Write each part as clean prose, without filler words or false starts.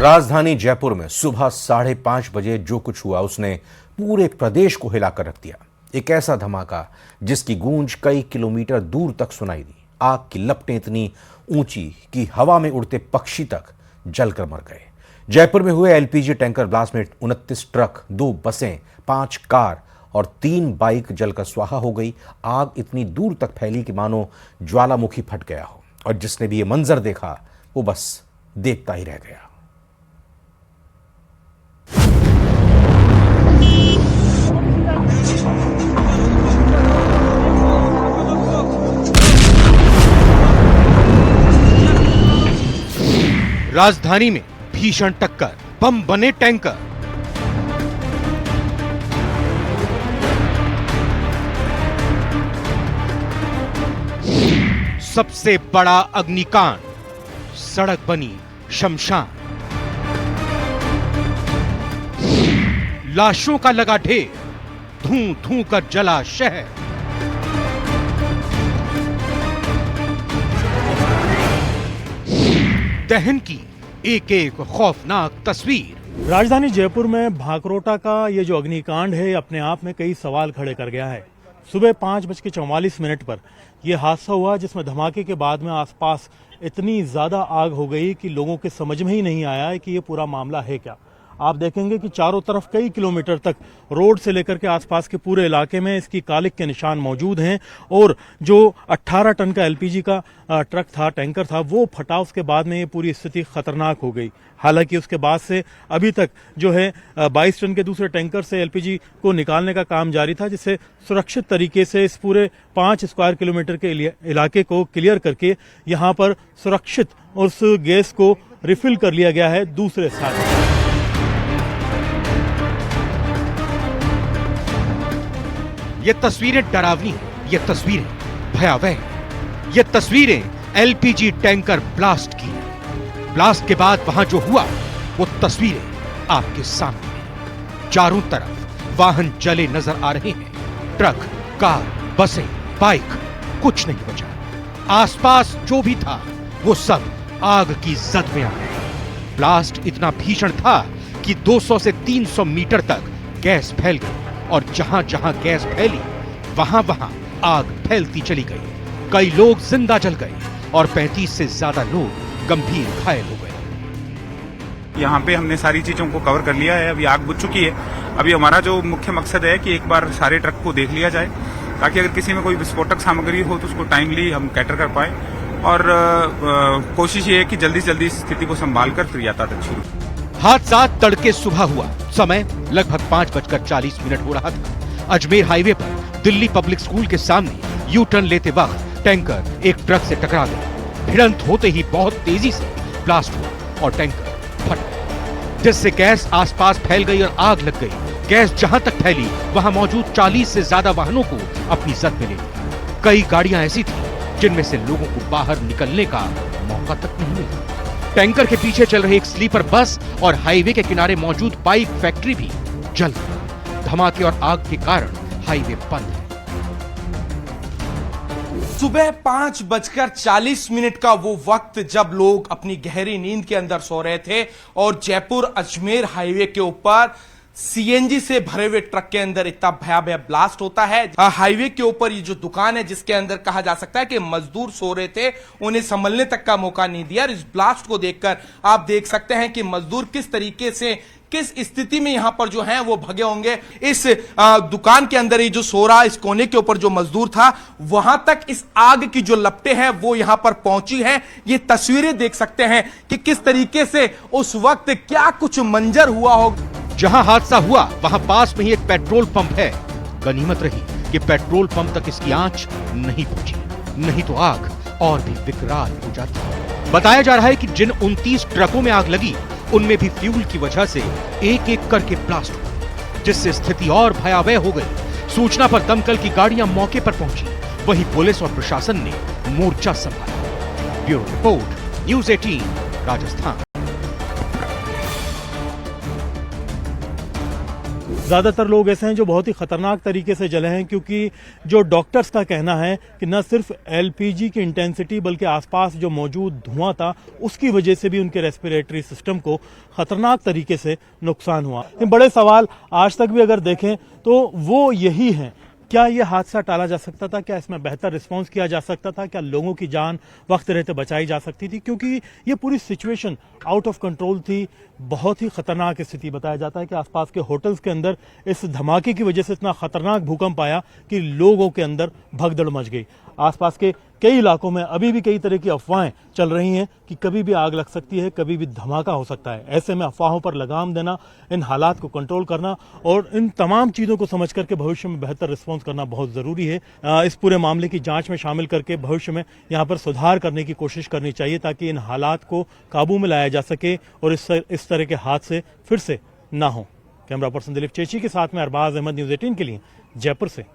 राजधानी जयपुर में सुबह 5:30 बजे जो कुछ हुआ उसने पूरे प्रदेश को हिलाकर रख दिया। एक ऐसा धमाका जिसकी गूंज कई किलोमीटर दूर तक सुनाई दी। आग की लपटें इतनी ऊंची कि हवा में उड़ते पक्षी तक जलकर मर गए। जयपुर में हुए एलपीजी टैंकर ब्लास्ट में 29 ट्रक, 2 बसें, 5 कार और 3 बाइक जलकर स्वाहा हो गई। आग इतनी दूर तक फैली कि मानो ज्वालामुखी फट गया हो, और जिसने भी ये मंजर देखा वो बस देखता ही रह गया। राजधानी में भीषण टक्कर, बम बने टैंकर। सबसे बड़ा अग्निकांड, सड़क बनी शमशान। लाशों का लगा ढेर, धूं धूं कर जला शहर। दहन की एक एक खौफनाक तस्वीर। राजधानी जयपुर में भाकरोटा का ये जो अग्निकांड है अपने आप में कई सवाल खड़े कर गया है। सुबह 5:44 पर यह हादसा हुआ, जिसमें धमाके के बाद में आसपास इतनी ज्यादा आग हो गई कि लोगों के समझ में ही नहीं आया कि ये पूरा मामला है क्या। आप देखेंगे कि चारों तरफ कई किलोमीटर तक रोड से लेकर के आसपास के पूरे इलाके में इसकी कालिक के निशान मौजूद हैं, और जो 18 टन का एलपीजी का ट्रक था, टैंकर था, वो फटा। उसके बाद में ये पूरी स्थिति खतरनाक हो गई। हालांकि उसके बाद से अभी तक जो है 22 टन के दूसरे टैंकर से एलपीजी को निकालने का काम जारी था, जिससे सुरक्षित तरीके से इस पूरे 5 स्क्वायर किलोमीटर के इलाके को क्लियर करके यहाँ पर सुरक्षित उस गैस को रिफिल कर लिया गया है दूसरे साथ। ये तस्वीरें डरावनी हैं, ये तस्वीरें भयावह हैं, ये तस्वीरें एलपीजी टैंकर ब्लास्ट की हैं। ब्लास्ट के बाद वहां जो हुआ वो तस्वीरें आपके सामने हैं। चारों तरफ वाहन जले नजर आ रहे हैं। ट्रक, कार, बसें, बाइक, कुछ नहीं बचा। आसपास जो भी था वो सब आग की जद में आ गया। ब्लास्ट इतना भीषण था कि 200 से 300 मीटर तक गैस फैल गई, और जहां जहां गैस फैली वहां वहां आग फैलती चली गई। कई लोग जिंदा जल गए और 35 से ज्यादा लोग गंभीर घायल हो गए। यहाँ पे हमने सारी चीजों को कवर कर लिया है। अभी आग बुझ चुकी है। अभी हमारा जो मुख्य मकसद है कि एक बार सारे ट्रक को देख लिया जाए, ताकि अगर किसी में कोई विस्फोटक सामग्री हो तो उसको टाइमली हम कैटर कर पाए, और कोशिश ये है कि जल्दी से जल्दी स्थिति को संभाल कर फिर यातायात शुरू। हादसा तड़के सुबह हुआ। समय लगभग 5:40 हो रहा था। अजमेर हाईवे पर दिल्ली पब्लिक स्कूल के सामने यू टर्न लेते वक्त टैंकर एक ट्रक से टकरा गया। भिड़ंत होते ही बहुत तेजी से ब्लास्ट हुआ और टैंकर फट गया, जिससे गैस आसपास फैल गई और आग लग गई। गैस जहां तक फैली वहां मौजूद 40 से ज्यादा वाहनों को अपनी जद में ले लिया। कई गाड़ियां ऐसी थी जिनमें से लोगों को बाहर निकलने का मौका तक नहीं मिला। टैंकर के पीछे चल रही एक स्लीपर बस और हाईवे के किनारे मौजूद पाइप फैक्ट्री भी जल गई। धमाके और आग के कारण हाईवे बंद है। सुबह 5:40 का वो वक्त जब लोग अपनी गहरी नींद के अंदर सो रहे थे, और जयपुर अजमेर हाईवे के ऊपर सीएनजी से भरे हुए ट्रक के अंदर इतना भयावह ब्लास्ट होता है। हाईवे के ऊपर ये जो दुकान है, जिसके अंदर कहा जा सकता है कि मजदूर सो रहे थे, उन्हें संभलने तक का मौका नहीं दिया। और इस ब्लास्ट को देखकर आप देख सकते हैं कि मजदूर किस तरीके से, किस स्थिति में यहां पर जो हैं वो भगे होंगे। इस दुकान के अंदर ही जो सो रहा, इस कोने के ऊपर जो मजदूर था, वहां तक इस आग की जो लपटें हैं वो यहां पर पहुंची हैं। ये तस्वीरें देख सकते हैं कि किस तरीके से उस वक्त क्या कुछ मंजर हुआ हो। जहां हादसा हुआ वहां पास में ही एक पेट्रोल पंप है। गनीमत रही कि पेट्रोल पंप तक इसकी आंच नहीं पहुंची, नहीं तो आग और भी विकराल हो जाती। बताया जा रहा है कि जिन 29 ट्रकों में आग लगी उनमें भी फ्यूल की वजह से एक एक करके ब्लास्ट हुआ, जिससे स्थिति और भयावह हो गई। सूचना पर दमकल की गाड़ियां मौके पर पहुंची, वहीं पुलिस और प्रशासन ने मोर्चा संभाला। Bureau report, news 18, Rajasthan. ज़्यादातर लोग ऐसे हैं जो बहुत ही खतरनाक तरीके से जले हैं, क्योंकि जो डॉक्टर्स का कहना है कि न सिर्फ एलपीजी की इंटेंसिटी बल्कि आसपास जो मौजूद धुआं था उसकी वजह से भी उनके रेस्पिरेटरी सिस्टम को खतरनाक तरीके से नुकसान हुआ। इन बड़े सवाल आज तक भी अगर देखें तो वो यही हैं, क्या ये हादसा टाला जा सकता था? क्या इसमें बेहतर रिस्पांस किया जा सकता था? क्या लोगों की जान वक्त रहते बचाई जा सकती थी? क्योंकि ये पूरी सिचुएशन आउट ऑफ कंट्रोल थी। बहुत ही खतरनाक स्थिति बताया जाता है कि आसपास के होटल्स के अंदर इस धमाके की वजह से इतना खतरनाक भूकंप आया कि लोगों के अंदर भगदड़ मच गई। आसपास के कई इलाकों में अभी भी कई तरह की अफवाहें चल रही हैं कि कभी भी आग लग सकती है, कभी भी धमाका हो सकता है। ऐसे में अफवाहों पर लगाम देना, इन हालात को कंट्रोल करना और इन तमाम चीज़ों को समझ करके भविष्य में बेहतर रिस्पॉन्स करना बहुत ज़रूरी है। इस पूरे मामले की जांच में शामिल करके भविष्य में यहाँ पर सुधार करने की कोशिश करनी चाहिए ताकि इन हालात को काबू में लाया जा सके और इस तरह के हादसे फिर से ना हो। कैमरा पर्सन दिलीप चेची के साथ में अरबाज अहमद, न्यूज़ 18 के लिए जयपुर से।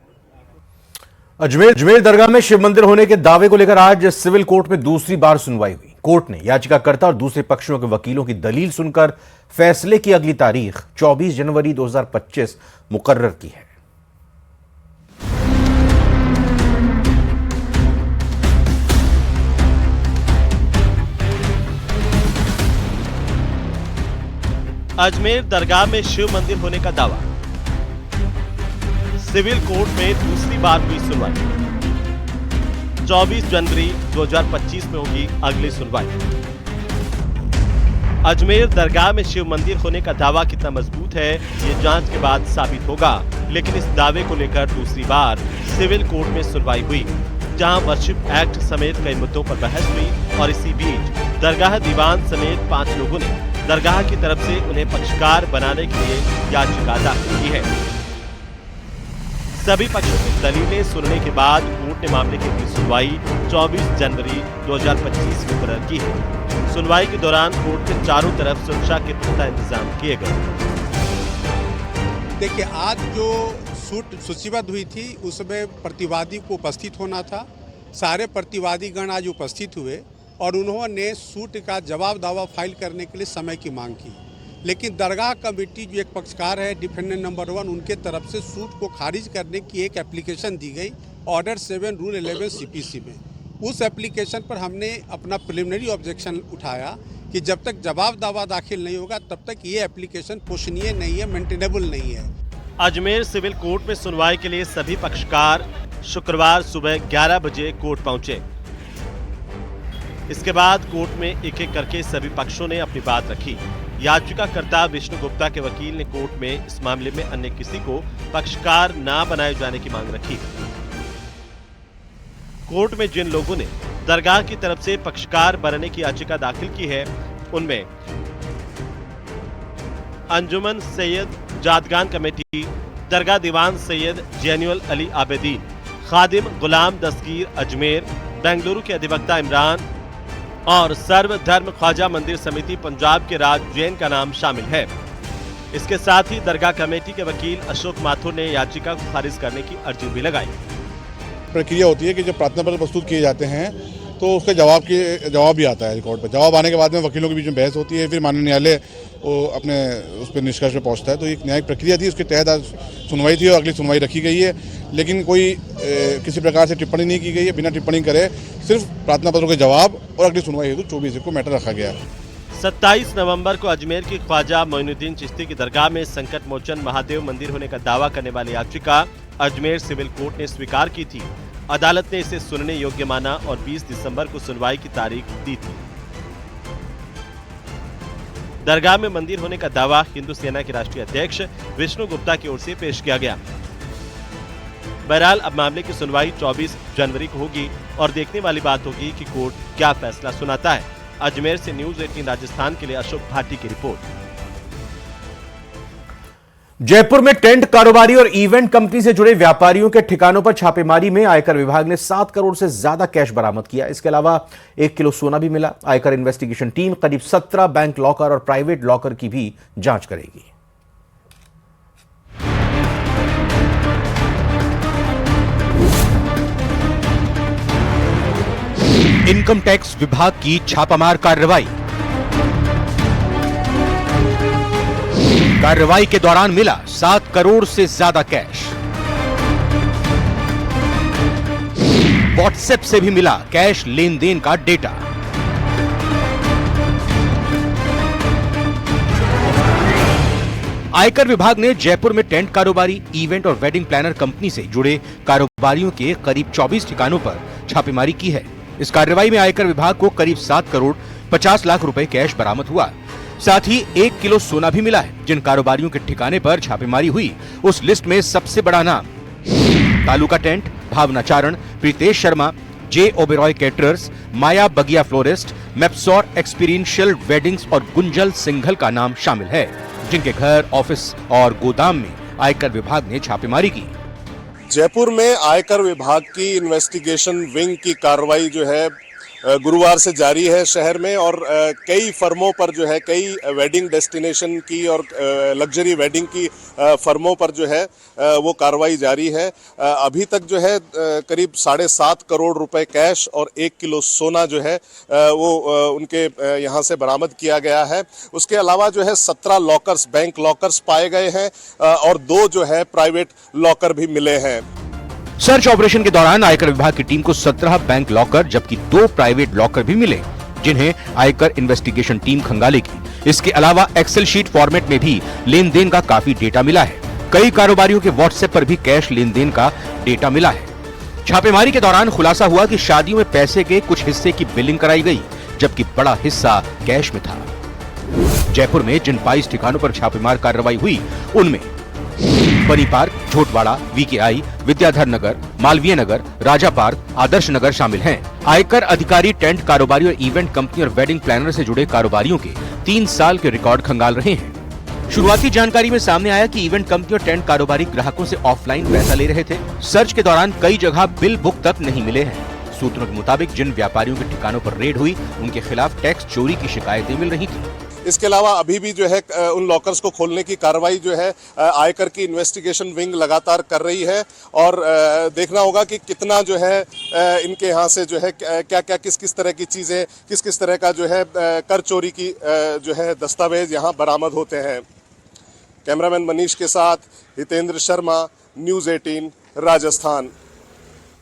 अजमेर दरगाह में शिव मंदिर होने के दावे को लेकर आज सिविल कोर्ट में दूसरी बार सुनवाई हुई। कोर्ट ने याचिकाकर्ता और दूसरे पक्षों के वकीलों की दलील सुनकर फैसले की अगली तारीख 24 जनवरी 2025 मुकर्रर की है। अजमेर दरगाह में शिव मंदिर होने का दावा, सिविल कोर्ट में दूसरी बार हुई सुनवाई। 24 जनवरी 2025 में होगी अगली सुनवाई। अजमेर दरगाह में शिव मंदिर होने का दावा कितना मजबूत है ये जांच के बाद साबित होगा, लेकिन इस दावे को लेकर दूसरी बार सिविल कोर्ट में सुनवाई हुई, जहां वर्शिप एक्ट समेत कई मुद्दों पर बहस हुई और इसी बीच दरगाह दीवान समेत 5 लोगों ने दरगाह की तरफ से उन्हें पक्षकार बनाने के लिए याचिका दाखिल की है। सभी पक्षों की दलीलें सुनने के बाद कोर्ट ने मामले की अगली सुनवाई 24 जनवरी 2025 में मुकर्रर की है। सुनवाई के दौरान कोर्ट के चारों तरफ सुरक्षा के पुख्ता इंतजाम किए गए। देखिए, आज जो सूट सूचीबद्ध हुई थी उसमें प्रतिवादी को उपस्थित होना था। सारे प्रतिवादीगण आज उपस्थित हुए और उन्होंने सूट का जवाब दावा फाइल करने के लिए समय की मांग की, लेकिन दरगाह कमेटी जो एक पक्षकार है डिफेंडेंट नंबर 1, उनके तरफ से सूट को खारिज करने की एक एप्लीकेशन दी गई ऑर्डर 7 रूल 11 सीपीसी में। उस एप्लीकेशन पर हमने अपना प्रिलिमिनरी ऑब्जेक्शन उठाया कि जब तक जवाब दावा दाखिल नहीं होगा तब तक ये एप्लीकेशन पोषणीय नहीं है, मेंटेनेबल नहीं है। अजमेर सिविल कोर्ट में सुनवाई के लिए सभी पक्षकार शुक्रवार सुबह 11 बजे कोर्ट पहुंचे। इसके बाद कोर्ट में एक एक करके सभी पक्षों ने अपनी बात रखी। याचिकाकर्ता विष्णु गुप्ता के वकील ने कोर्ट में इस मामले में अन्य किसी को पक्षकार न बनाए जाने की मांग रखी। कोर्ट में जिन लोगों ने दरगाह की तरफ से पक्षकार बनने की याचिका दाखिल की है उनमें अंजुमन सैयद जादगान कमेटी, दरगाह दीवान सैयद जैनुअल अली आबेदीन, खादिम गुलाम दस्तगीर अजमेर, बेंगलुरु के अधिवक्ता इमरान और सर्वधर्म ख्वाजा मंदिर समिति पंजाब के राज जैन का नाम शामिल है। इसके साथ ही दरगाह कमेटी के वकील अशोक माथुर ने याचिका को खारिज करने की अर्जी भी लगाई। प्रक्रिया होती है कि जब प्रार्थना पत्र प्रस्तुत किए जाते हैं तो उसका जवाब भी आता है रिकॉर्ड पर। जवाब आने के बाद में वकीलों के बीच में बहस होती है, फिर माननीय न्यायालय वो अपने उस पर निष्कर्ष पे पहुंचता है। तो एक न्यायिक प्रक्रिया थी, उसके तहत आज सुनवाई थी और अगली सुनवाई रखी गई है, लेकिन कोई किसी प्रकार से टिप्पणी नहीं की गई है। बिना टिप्पणी करे सिर्फ प्रार्थना पत्रों के जवाब और अगली सुनवाई हेतु 24 को मैटर रखा गया। 27 नवंबर को अजमेर की ख्वाजा मोइनुद्दीन चिश्ती की दरगाह में संकट मोचन महादेव मंदिर होने का दावा करने वाली याचिका अजमेर सिविल कोर्ट ने स्वीकार की थी। अदालत ने इसे सुनने योग्य माना और 20 दिसंबर को सुनवाई की तारीख दी थी। दरगाह में मंदिर होने का दावा हिंदू सेना के राष्ट्रीय अध्यक्ष विष्णु गुप्ता की ओर से पेश किया गया। बहरहाल अब मामले की सुनवाई 24 जनवरी को होगी और देखने वाली बात होगी कि कोर्ट क्या फैसला सुनाता है। अजमेर से न्यूज़ 18 राजस्थान के लिए अशोक भाटी की रिपोर्ट। जयपुर में टेंट कारोबारी और इवेंट कंपनी से जुड़े व्यापारियों के ठिकानों पर छापेमारी में आयकर विभाग ने 7 करोड़ से ज्यादा कैश बरामद किया। इसके अलावा 1 किलो सोना भी मिला। आयकर इन्वेस्टिगेशन टीम करीब 17 बैंक लॉकर और प्राइवेट लॉकर की भी जांच करेगी। इनकम टैक्स विभाग की छापामार कार्रवाई। कार्रवाई के दौरान मिला 7 करोड़ से ज्यादा कैश। व्हाट्सएप से भी मिला कैश लेन देन का डेटा। आयकर विभाग ने जयपुर में टेंट कारोबारी, इवेंट और वेडिंग प्लानर कंपनी से जुड़े कारोबारियों के करीब 24 ठिकानों पर छापेमारी की है। इस कार्रवाई में आयकर विभाग को करीब 7 करोड़ 50 लाख रुपए कैश बरामद हुआ। साथ ही 1 किलो सोना भी मिला है। जिन कारोबारियों के ठिकाने पर छापेमारी हुई उस लिस्ट में सबसे बड़ा नाम तालुका टेंट, भावना चारण, प्रीतेश शर्मा, जे ओबेरॉय कैटरर्स, माया बगिया फ्लोरिस्ट, मेप्सोर एक्सपीरियंशियल वेडिंग्स और गुंजल सिंघल का नाम शामिल है, जिनके घर, ऑफिस और गोदाम में आयकर विभाग ने छापेमारी की। जयपुर में आयकर विभाग की इन्वेस्टिगेशन विंग की कार्रवाई जो है गुरुवार से जारी है शहर में, और कई फर्मों पर जो है, कई वेडिंग डेस्टिनेशन की और लग्जरी वेडिंग की फर्मों पर जो है वो कार्रवाई जारी है। अभी तक जो है करीब 7.5 करोड़ रुपए कैश और 1 किलो सोना जो है वो उनके यहाँ से बरामद किया गया है। उसके अलावा जो है 17 लॉकर्स, बैंक लॉकर्स पाए गए हैं और 2 जो है प्राइवेट लॉकर भी मिले हैं। सर्च ऑपरेशन के दौरान आयकर विभाग की टीम को 17 बैंक लॉकर जबकि 2 प्राइवेट लॉकर भी मिले, जिन्हें आयकर इन्वेस्टिगेशन टीम खंगालेगी। इसके अलावा एक्सेल शीट फॉर्मेट में भी लेन देन का काफी डेटा मिला है। कई कारोबारियों के व्हाट्सएप पर भी कैश लेन देन का डेटा मिला है। छापेमारी के दौरान खुलासा हुआ कि शादियों में पैसे के कुछ हिस्से की बिलिंग कराई गई, जबकि बड़ा हिस्सा कैश में था। जयपुर में जिन 22 ठिकानों पर छापेमार कार्रवाई हुई उनमें बनी पार्क, झोटवाड़ा, वीकेआई, विद्याधर नगर, मालवीय नगर, राजा पार्क, आदर्श नगर शामिल हैं। आयकर अधिकारी टेंट कारोबारी और इवेंट कंपनी और वेडिंग प्लानर से जुड़े कारोबारियों के 3 साल के रिकॉर्ड खंगाल रहे हैं। शुरुआती जानकारी में सामने आया कि इवेंट कंपनी और टेंट कारोबारी ग्राहकों से ऑफलाइन पैसा ले रहे थे। सर्च के दौरान कई जगह बिल बुक तक नहीं मिले हैं। सूत्रों के मुताबिक जिन व्यापारियों के ठिकानों पर रेड हुई उनके खिलाफ टैक्स चोरी की शिकायतें मिल रही थी। इसके अलावा अभी भी जो है उन लॉकर्स को खोलने की कार्रवाई जो है आयकर की इन्वेस्टिगेशन विंग लगातार कर रही है, और देखना होगा कि कितना जो है इनके यहाँ से जो है क्या क्या किस तरह की चीज़ें, किस तरह का जो है कर चोरी की जो है दस्तावेज यहाँ बरामद होते हैं। कैमरामैन मनीष के साथ हितेंद्र शर्मा, न्यूज़ 18 राजस्थान।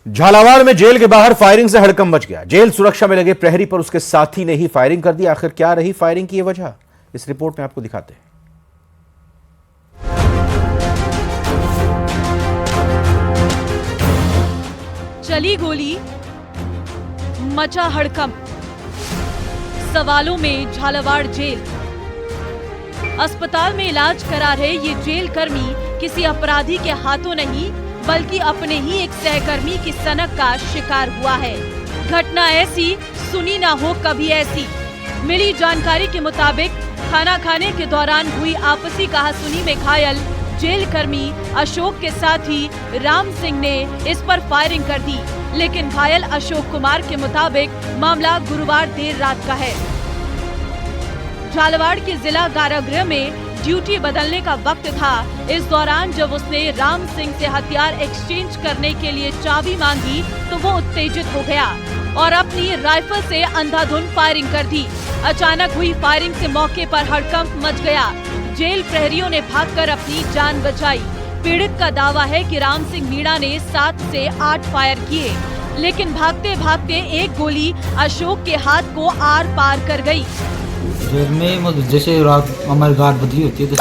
झालावाड़ में जेल के बाहर फायरिंग से हड़कंप मच गया। जेल सुरक्षा में लगे प्रहरी पर उसके साथी ने ही फायरिंग कर दी। आखिर क्या रही फायरिंग की ये वजह, इस रिपोर्ट में आपको दिखाते हैं। चली गोली, मचा हड़कंप, सवालों में झालावाड़ जेल। अस्पताल में इलाज करा रहे ये जेल कर्मी किसी अपराधी के हाथों नहीं बल्कि अपने ही एक सहकर्मी की सनक का शिकार हुआ है। घटना ऐसी सुनी ना हो कभी ऐसी। मिली जानकारी के मुताबिक खाना खाने के दौरान हुई आपसी कहासुनी में घायल जेल कर्मी अशोक के साथी राम सिंह ने इस पर फायरिंग कर दी, लेकिन घायल अशोक कुमार के मुताबिक मामला गुरुवार देर रात का है। झालावाड़ के जिला कारागृह में ड्यूटी बदलने का वक्त था। इस दौरान जब उसने राम सिंह से हथियार एक्सचेंज करने के लिए चाबी मांगी तो वो उत्तेजित हो गया और अपनी राइफल से अंधाधुंध फायरिंग कर दी। अचानक हुई फायरिंग से मौके पर हड़कंप मच गया। जेल प्रहरियों ने भागकर अपनी जान बचाई। पीड़ित का दावा है कि राम सिंह मीणा ने 7 से 8 फायर किए, लेकिन भागते भागते एक गोली अशोक के हाथ को आर पार कर गई। जेल में जैसे रात हमारी गार्ड बदली होती है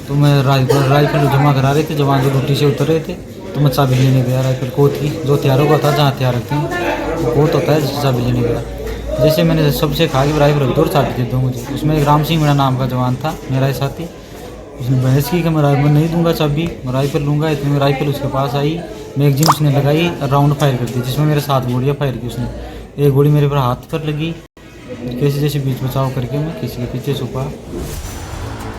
तो मैं राइफल जमा करा रहे थे। जवान जो ड्यूटी से उतर रहे थे तो मैं चाबी लेने गया राइफल कोर्ट की, जो हथियारों का था, जहाँ हथियार रखते हैं वो कोर्ट होता है, जिससे चाबी लेने गया। जैसे मैंने सबसे कहा कि राइफल रख दो और चाबी दे दो मुझे। उसमें एक राम सिंह मेरा नाम का जवान था, मेरा साथी। उसने बहस की कि मैं राइफल नहीं दूंगा चाबी, मैं राइफल लूँगा। इतने में राइफल उसके पास आई, मैगजीन उसने लगाई, राउंड फायर कर दी, जिसमें मेरे 7 गोलियाँ फायर की उसने। एक गोली मेरे पर हाथ पर लगी। कैसे जैसे बीच बचाव करके मैं किसी के पीछे छुपा।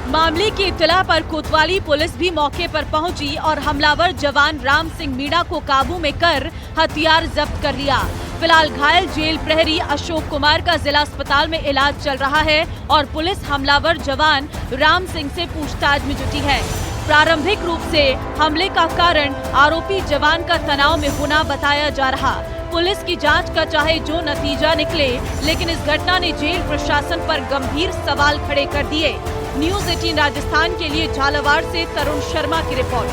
मामले की इत्तला पर कोतवाली पुलिस भी मौके पर पहुंची और हमलावर जवान राम सिंह मीणा को काबू में कर हथियार जब्त कर लिया। फिलहाल घायल जेल प्रहरी अशोक कुमार का जिला अस्पताल में इलाज चल रहा है और पुलिस हमलावर जवान राम सिंह से पूछताछ में जुटी है। प्रारंभिक रूप से हमले का कारण आरोपी जवान का तनाव में होना बताया जा रहा। पुलिस की जांच का चाहे जो नतीजा निकले, लेकिन इस घटना ने जेल प्रशासन पर गंभीर सवाल खड़े कर दिए। न्यूज 18 राजस्थान के लिए झालावाड़ से तरुण शर्मा की रिपोर्ट।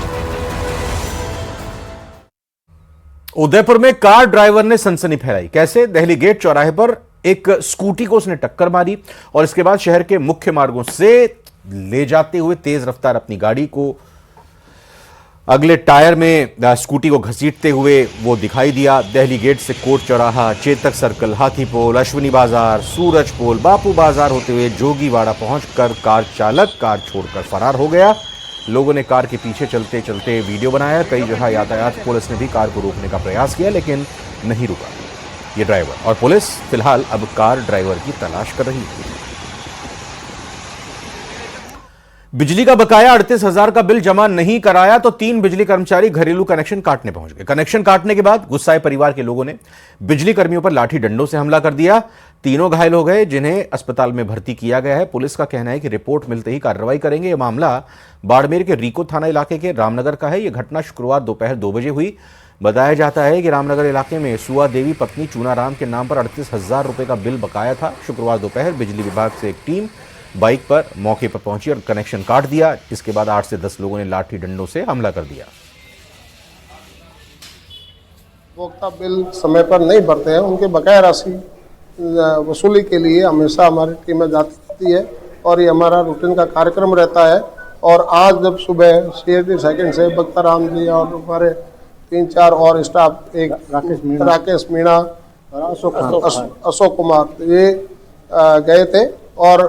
उदयपुर में कार ड्राइवर ने सनसनी फैलाई। कैसे? दिल्ली गेट चौराहे पर एक स्कूटी को उसने टक्कर मारी और इसके बाद शहर के मुख्य मार्गों से ले जाते हुए तेज रफ्तार अपनी गाड़ी को अगले टायर में स्कूटी को घसीटते हुए वो दिखाई दिया। दिल्ली गेट से कोट चौराहा, चेतक सर्कल, हाथी पोल, अश्विनी बाजार, सूरज पोल, बापू बाजार होते हुए जोगीवाड़ा पहुंचकर कार चालक कार छोड़कर फरार हो गया। लोगों ने कार के पीछे चलते चलते वीडियो बनाया। कई जगह यातायात पुलिस ने भी कार को रोकने का प्रयास किया लेकिन नहीं रुका ये ड्राइवर, और पुलिस फिलहाल अब कार ड्राइवर की तलाश कर रही है। बिजली का बकाया 38,000 का बिल जमा नहीं कराया तो 3 बिजली कर्मचारी घरेलू कनेक्शन काटने पहुंच गए। कनेक्शन काटने के बाद गुस्साए परिवार के लोगों ने बिजली कर्मियों पर लाठी डंडों से हमला कर दिया। तीनों घायल हो गए जिन्हें अस्पताल में भर्ती किया गया है। पुलिस का कहना है कि रिपोर्ट मिलते ही कार्रवाई करेंगे। यह मामला बाड़मेर के रीको थाना इलाके के रामनगर का है। यह घटना शुक्रवार दोपहर 2 बजे हुई। बताया जाता है कि रामनगर इलाके में सुआ देवी पत्नी चूनाराम के नाम पर 38,000 रुपए का बिल बकाया था। शुक्रवार दोपहर बिजली विभाग से एक टीम बाइक पर मौके पर पहुंची और कनेक्शन काट दिया। इसके बाद 8 से 10 लोगों ने लाठी डंडों से हमला कर दिया। उपभोक्ता बिल समय पर नहीं भरते हैं, उनके बकाया राशि वसूली के लिए हमेशा हमारी टीमें जाती रहती है और ये हमारा रूटीन का कार्यक्रम रहता है। और आज जब सुबह CID सेकंड से बख्ताराम जी और हमारे 3-4 और स्टाफ, एक राकेश मीणा, अशोक कुमार, ये गए थे और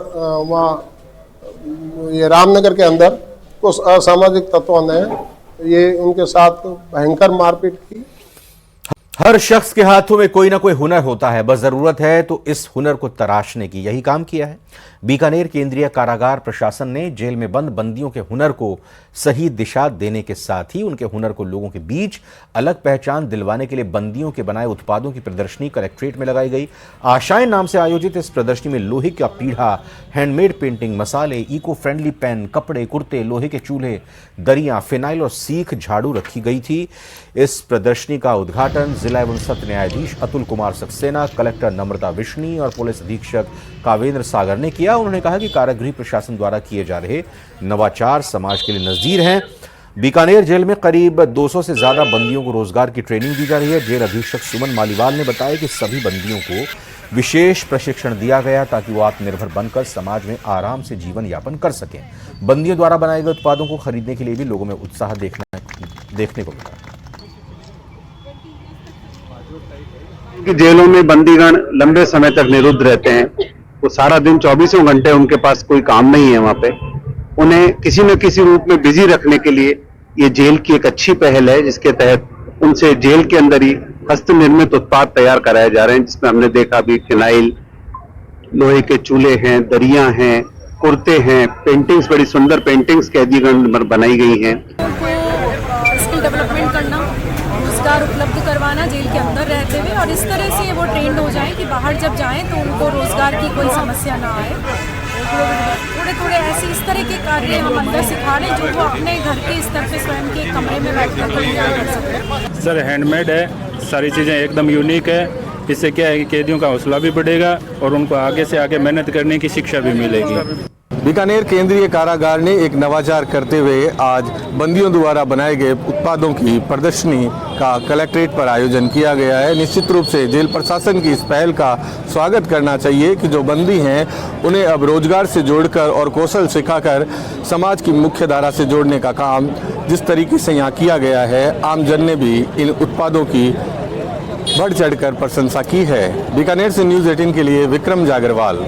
वहाँ ये रामनगर के अंदर कुछ असामाजिक तत्वों ने ये उनके साथ भयंकर मारपीट की। हर शख्स के हाथों में कोई ना कोई हुनर होता है, बस जरूरत है तो इस हुनर को तराशने की। यही काम किया है बीकानेर केंद्रीय कारागार प्रशासन ने। जेल में बंद बंदियों के हुनर को सही दिशा देने के साथ ही उनके हुनर को लोगों के बीच अलग पहचान दिलवाने के लिए बंदियों के बनाए उत्पादों की प्रदर्शनी कलेक्ट्रेट में लगाई गई। आशाएं नाम से आयोजित इस प्रदर्शनी में लोहे का पीढ़ा, हैंडमेड पेंटिंग, मसाले, इको फ्रेंडली पेन, कपड़े, कुर्ते, लोहे के चूल्हे, दरियां, फिनाइल और सीख झाड़ू रखी गई थी। इस प्रदर्शनी का उद्घाटन जिला एवं सत्र न्यायाधीश अतुल कुमार सक्सेना, कलेक्टर नम्रता विश्नी और पुलिस अधीक्षक कावेंद्र सागर ने किया। उन्होंने कहा कि कारागृह प्रशासन द्वारा किए जा रहे नवाचार समाज के लिए नज़ीर हैं। बीकानेर जेल में करीब 200 से ज्यादा बंदियों को रोजगार की ट्रेनिंग दी जा रही है। जेल अधीक्षक सुमन मालीवाल ने बताया कि सभी बंदियों को विशेष प्रशिक्षण दिया गया ताकि वो आत्मनिर्भर बनकर समाज में आराम से जीवन यापन कर सकें। बंदियों द्वारा बनाए गए उत्पादों को खरीदने के लिए भी लोगों में उत्साह देखने को मिला। कि जेलों में बंदीगण लंबे समय तक निरुद्ध रहते हैं, वो सारा दिन 24 घंटे उनके पास कोई काम नहीं है। वहां पे उन्हें किसी न किसी रूप में बिजी रखने के लिए ये जेल की एक अच्छी पहल है, जिसके तहत उनसे जेल के अंदर ही हस्त निर्मित उत्पाद तैयार कराए जा रहे हैं, जिसमें हमने देखा अभी फिनाइल, लोहे के चूल्हे हैं, दरियां हैं, कुर्ते हैं, पेंटिंग्स, बड़ी सुंदर पेंटिंग्स कैदीगण बनाई गई हैं। स्किल डेवलपमेंट करना, रोजगार उपलब्ध करवाना जेल के अंदर रहते हुए, और इस तरह से वो ट्रेंड हो जाए कि बाहर जब जाएं तो उनको रोजगार की कोई समस्या ना आए। थोड़े थोड़े ऐसे इस तरह के कार्य हम अंदर सिखा रहे हैं जो वो अपने घर के स्तर पे स्वयं के कमरे में बैठकर कर सकते। सर हैंडमेड है, सारी चीज़ें एकदम यूनिक है। इससे क्या है कि कैदियों का हौसला भी बढ़ेगा और उनको आगे से आगे मेहनत करने की शिक्षा भी मिलेगी। बीकानेर केंद्रीय कारागार ने एक नवाचार करते हुए आज बंदियों द्वारा बनाए गए उत्पादों की प्रदर्शनी का कलेक्ट्रेट पर आयोजन किया गया है। निश्चित रूप से जेल प्रशासन की इस पहल का स्वागत करना चाहिए कि जो बंदी हैं उन्हें अब रोजगार से जोड़कर और कौशल सिखाकर समाज की मुख्य धारा से जोड़ने का काम जिस तरीके से यहाँ किया गया है, आमजन ने भी इन उत्पादों की बढ़ चढ़कर प्रशंसा की है। बीकानेर से न्यूज़ 18 के लिए विक्रम जागरवाल।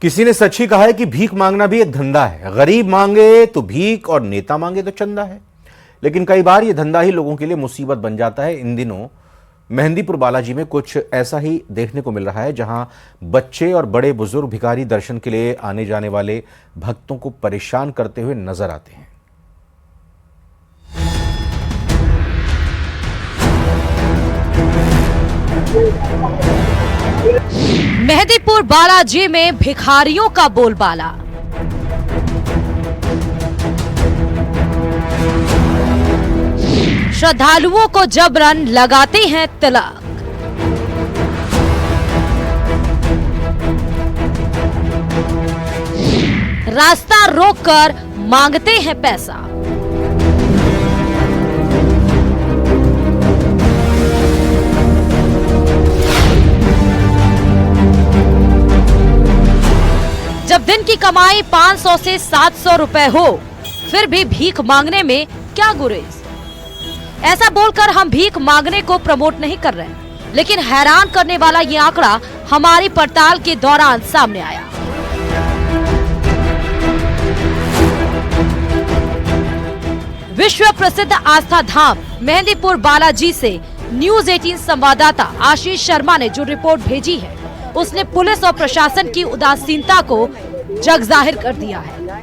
किसी ने सच ही कहा है कि भीख मांगना भी एक धंधा है। गरीब मांगे तो भीख और नेता मांगे तो चंदा है। लेकिन कई बार यह धंधा ही लोगों के लिए मुसीबत बन जाता है। इन दिनों मेहंदीपुर बालाजी में कुछ ऐसा ही देखने को मिल रहा है, जहां बच्चे और बड़े बुजुर्ग भिखारी दर्शन के लिए आने जाने वाले भक्तों को परेशान करते हुए नजर आते हैं। मेहंदीपुर बालाजी में भिखारियों का बोलबाला। श्रद्धालुओं को जबरन लगाते हैं तिलक। रास्ता रोककर मांगते हैं पैसा। जब दिन की कमाई 500 से 700 रुपए हो, फिर भी भीख मांगने में क्या गुरेज। ऐसा बोलकर हम भीख मांगने को प्रमोट नहीं कर रहे, लेकिन हैरान करने वाला ये आंकड़ा हमारी पड़ताल के दौरान सामने आया। विश्व प्रसिद्ध आस्था धाम मेहंदीपुर बालाजी से न्यूज 18 संवाददाता आशीष शर्मा ने जो रिपोर्ट भेजी है, उसने पुलिस और प्रशासन की उदासीनता को जगजाहिर कर दिया है।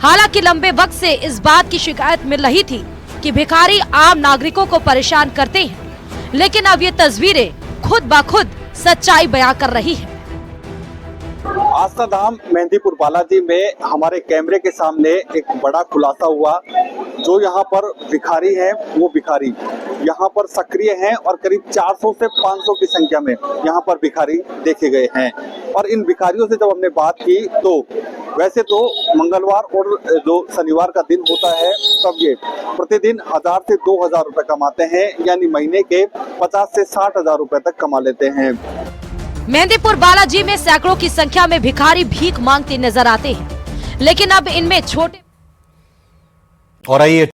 हालांकि लंबे वक्त से इस बात की शिकायत मिल रही थी कि भिखारी आम नागरिकों को परेशान करते हैं, लेकिन अब ये तस्वीरें खुद ब खुद सच्चाई बयां कर रही है। आस्था धाम मेहंदीपुर बालाजी में हमारे कैमरे के सामने एक बड़ा खुलासा हुआ। जो यहाँ पर भिखारी हैं, वो भिखारी यहाँ पर सक्रिय हैं और करीब 400 से 500 की संख्या में यहाँ पर भिखारी देखे गए हैं। और इन भिखारियों से जब हमने बात की तो वैसे तो मंगलवार और जो शनिवार का दिन होता है, तब ये प्रतिदिन 1000 से 2000 रुपए कमाते हैं, यानी महीने के 50 से 60 हजार रुपए तक कमा लेते हैं। मेहंदीपुर बालाजी में सैकड़ों की संख्या में भिखारी भीख मांगते नजर आते हैं, लेकिन अब इनमें छोटे और आइए